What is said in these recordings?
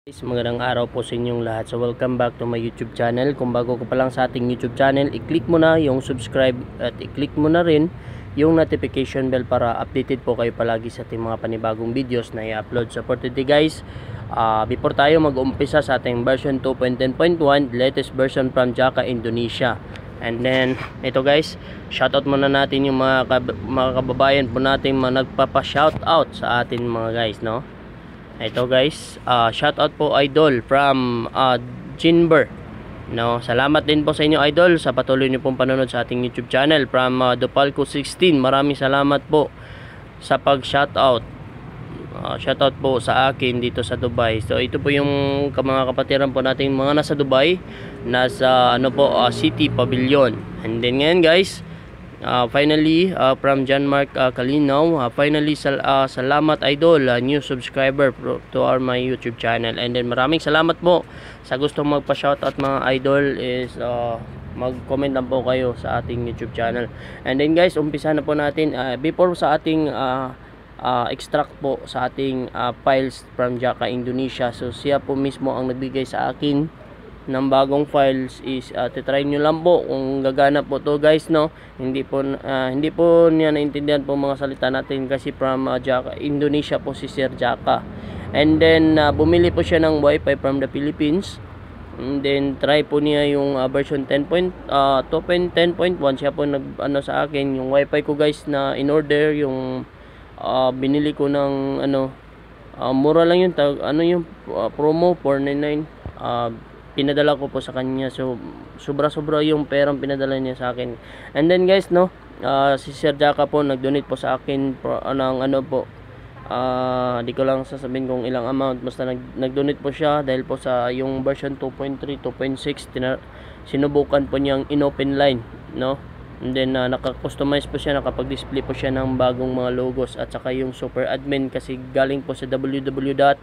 Guys, magandang araw po sa inyong lahat. So welcome back to my YouTube channel. Kung bago ka pa lang sa ating YouTube channel, i-click mo na yung subscribe at i-click mo na rin yung notification bell para updated po kayo palagi sa ating mga panibagong videos na i-upload. So for today guys, before tayo mag-umpisa sa ating version 2.10.1, latest version from Jaka Indonesia. And then ito guys, shoutout muna natin yung mga kababayan po natin mga nagpapa-shoutout sa atin mga guys, no? Ito guys, shoutout po idol from Jinber. No, salamat din po sa inyo idol sa patuloy niyo pong panonood sa ating YouTube channel from Dopalco 16. Maraming salamat po sa pag-shoutout. Shoutout po sa akin dito sa Dubai. So ito po yung mga kapatiran po nating mga nasa Dubai, nasa City Pavilion. And then ngayon guys, finally from John Mark Kalinaw, finally salamat idol, new subscriber to my YouTube channel. And then maraming salamat po sa gustong magpa-shoutout mga idol is mag-comment lang po kayo sa ating YouTube channel. And then guys, umpisa na po natin before sa ating extract po sa ating files from Jaka Indonesia. So siya po mismo ang nagbigay sa akin ng bagong files is titry nyo lang po kung gagana po to guys, no? Hindi po niya naintindihan po mga salita natin kasi from Jaka Indonesia po si Sir Jaka. And then bumili po siya ng wifi from the Philippines. And then try po niya yung version 10.10.1. Siya po nag sa akin yung wifi ko guys na in order yung binili ko ng mura lang yun, yung promo 499. Pinadala ko po sa kanya. So sobra-sobra yung perang pinadala niya sa akin. And then guys, no, si Sir Jaka po nag-donate po sa akin ng di ko lang sasabihin kung ilang amount, basta nag-donate po siya dahil po sa yung version 2.3, 2.6 sinubukan po niyang in-open line, no? And then naka-customize po siya, nakapag-display po siya ng bagong mga logos at saka yung super admin kasi galing po sa www.zek.ph.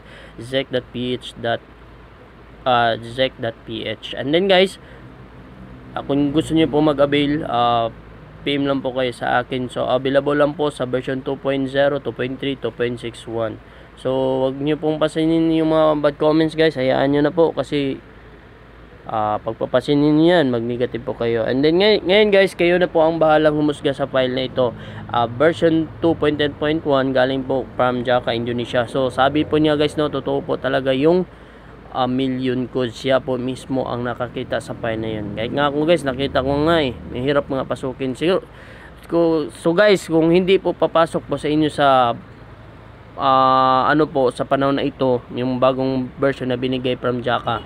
And then guys, kung gusto niyo po mag-avail, PM lang po kayo sa akin. So available lang po sa version 2.0, 2.3, 2.61. So wag niyo pong pasinin yung mga bad comments guys, hayaan niyo na po kasi pagpapasinin niyo yan, mag-negative po kayo. And then ngayon guys, kayo na po ang bahalang humusga sa file na ito. Version 2.10.1 galing po from Jaka Indonesia. So sabi po niya guys, no, totoo po talaga yung million code. Siya po mismo ang nakakita sa file na yun. Kahit nga ako guys, nakita ko nga mahirap mga pasukin. So guys, kung hindi po papasok po sa inyo sa sa panahon na ito, yung bagong version na binigay from Jaka,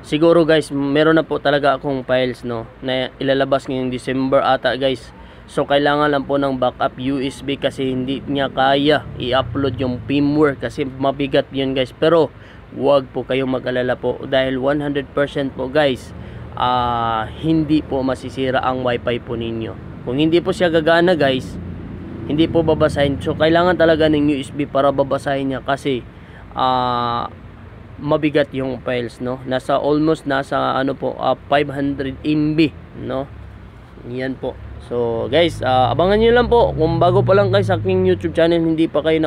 siguro guys, meron na po talaga akong files, no, na ilalabas ngayong December ata guys. So kailangan lang po ng backup USB kasi hindi niya kaya i-upload yung firmware kasi mabigat yun guys. Pero wag po kayong mag-alala po dahil 100% po guys, hindi po masisira ang wifi po ninyo. Kung hindi po siya gagana guys, hindi po babasahin. So kailangan talaga ng USB para babasahin niya kasi mabigat yung files, no. Almost nasa 500 MB, no. Yan po. So guys, abangan niyo lang po. Kung bago pa lang kayo sa aking YouTube channel, hindi pa kayo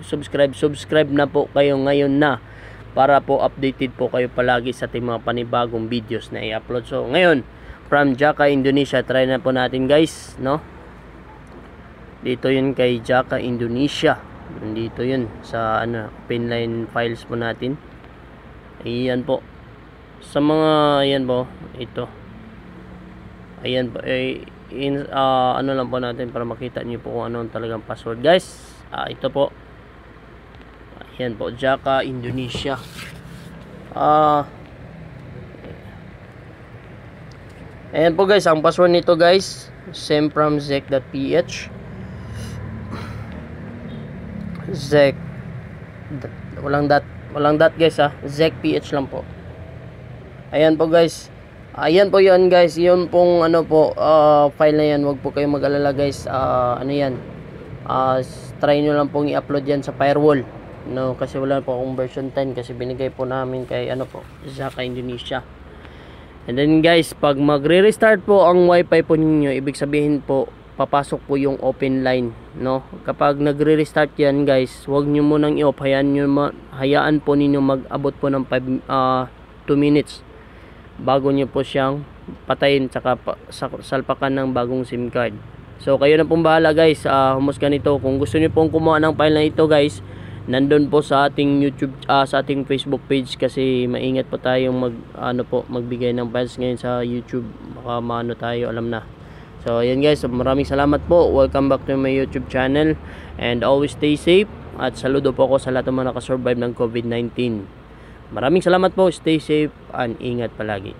subscribe na po kayo ngayon na para po updated po kayo palagi sa ating mga panibagong videos na i-upload. So ngayon, from Jaka Indonesia, try na po natin guys, no. Dito yun kay Jaka Indonesia. Nandito yun sa pinline files po natin. Ayan po. Sa mga ayan po, ito. Ayan po, lang po natin para makita niyo po kung ano talagang password guys. Ito po. Ayan po, Jaka Indonesia. Ayan po guys, ang password nito guys, same from zek.ph. Zek, walang dot guys, zek.ph lang po. Ayan po guys. Ayan po yun guys, yun pong file na yan. Wag po kayong mag-alala guys. Try nyo lang pong i-upload yan sa firewall, no, kasi wala po akong version 10 kasi binigay po namin kay Jaka Indonesia. And then guys, pag magre-restart po ang wifi po ninyo, ibig sabihin po papasok po yung open line, no? Kapag nagre-restart yan guys, huwag nyo munang i-off, hayaan po ninyo mag-abot po ng 2 minutes bago nyo po siyang patayin tsaka salpakan ng bagong SIM card. So kayo na pong bahala guys, humusga nito. Kung gusto nyo pong kumuha ng file na ito guys, nandun po sa ating YouTube, sa ating Facebook page, kasi maingat po tayong magbigay ng files ngayon sa YouTube, baka maano tayo, alam na. So ayan guys, maraming salamat po. Welcome back to my YouTube channel, and always stay safe, at saludo po ako sa lahat ng mga nakasurvive ng COVID-19. Maraming salamat po, stay safe and ingat palagi.